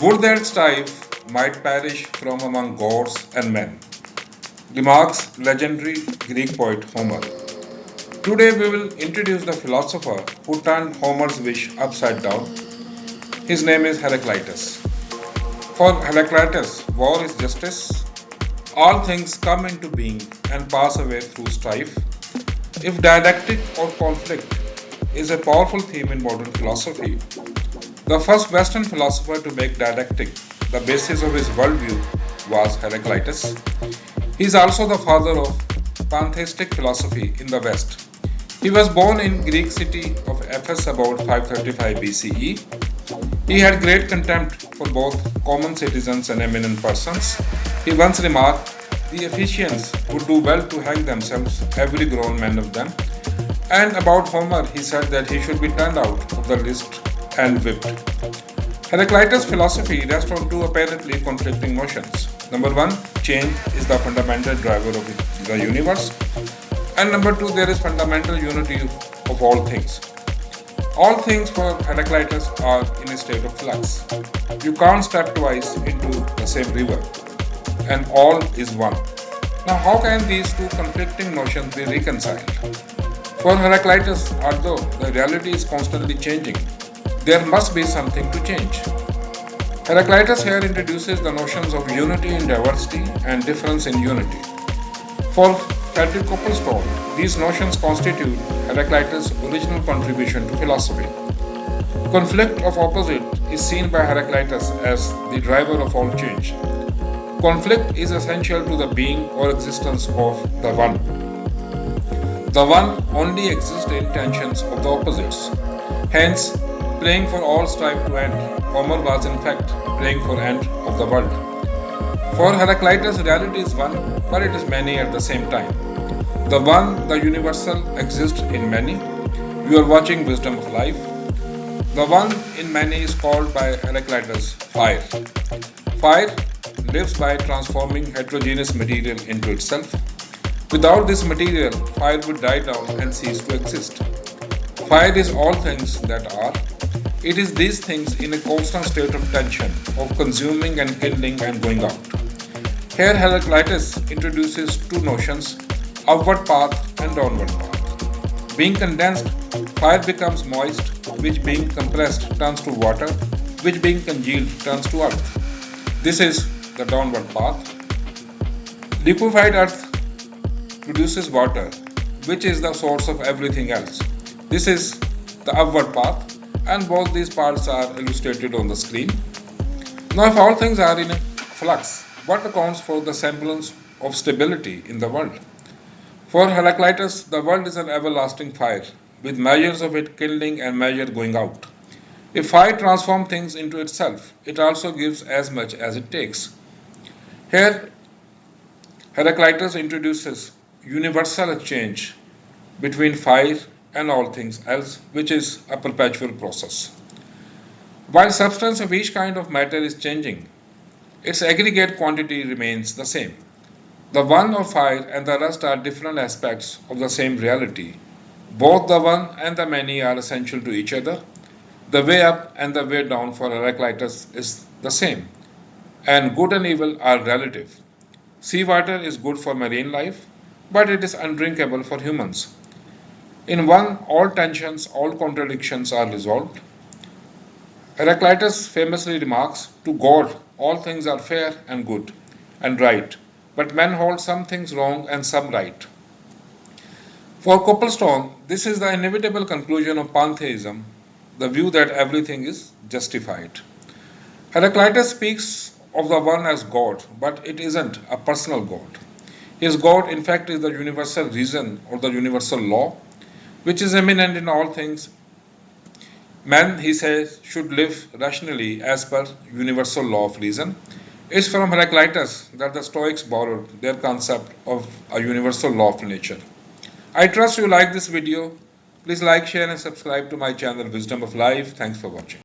Would that strife might perish from among gods and men. Remarks legendary Greek poet Homer. Today we will introduce the philosopher who turned Homer's wish upside down. His name is Heraclitus. For Heraclitus, war is justice. All things come into being and pass away through strife. If dialectic or conflict is a powerful theme in modern philosophy, the first Western philosopher to make dialectic the basis of his worldview was Heraclitus. He is also the father of pantheistic philosophy in the West. He was born in Greek city of Ephesus about 535 BCE. He had great contempt for both common citizens and eminent persons. He once remarked, "The Ephesians would do well to hang themselves, every grown man of them." And about Homer, he said that he should be turned out of the list and whipped. Heraclitus' philosophy rests on two apparently conflicting notions. Number one, change is the fundamental driver of the universe. And number two, there is fundamental unity of all things. All things for Heraclitus are in a state of flux. You can't step twice into the same river, and all is one. Now, how can these two conflicting notions be reconciled? For Heraclitus, although the reality is constantly changing, there must be something to change. Heraclitus here introduces the notions of unity in diversity and difference in unity. For Frederick Copleston, these notions constitute Heraclitus' original contribution to philosophy. Conflict of opposite is seen by Heraclitus as the driver of all change. Conflict is essential to the being or existence of the one. The one only exists in tensions of the opposites. Hence, praying for all strife to end, Homer was in fact praying for end of the world. For Heraclitus, reality is one, but it is many at the same time. The one, the universal, exists in many. You are watching Wisdom of Life. The one in many is called by Heraclitus fire. Fire lives by transforming heterogeneous material into itself. Without this material, fire would die down and cease to exist. Fire is all things that are. It is these things in a constant state of tension, of consuming and kindling and going out. Here Heraclitus introduces two notions, upward path and downward path. Being condensed, fire becomes moist, which being compressed turns to water, which being congealed turns to earth. This is the downward path. Liquefied earth produces water, which is the source of everything else. This is the upward path, and both these parts are illustrated on the screen. Now, if all things are in a flux, what accounts for the semblance of stability in the world? For Heraclitus, the world is an everlasting fire, with measures of it kindling and measure going out. If fire transforms things into itself, it also gives as much as it takes. Here, Heraclitus introduces universal exchange between fire and all things else, which is a perpetual process. While substance of each kind of matter is changing, its aggregate quantity remains the same. The one or fire and the rest are different aspects of the same reality. Both the one and the many are essential to each other. The way up and the way down for Heraclitus is the same, and good and evil are relative. Seawater is good for marine life, but it is undrinkable for humans. In one, all tensions, all contradictions are resolved. Heraclitus famously remarks, "To God, all things are fair and good and right, but men hold some things wrong and some right." For Copleston, this is the inevitable conclusion of pantheism, the view that everything is justified. Heraclitus speaks of the one as God, but it isn't a personal God. His God, in fact, is the universal reason or the universal law, which is eminent in all things. Men, he says, should live rationally as per universal law of reason. It's from Heraclitus that the Stoics borrowed their concept of a universal law of nature. I trust you like this video. Please like, share and subscribe to my channel Wisdom of Life. Thanks for watching.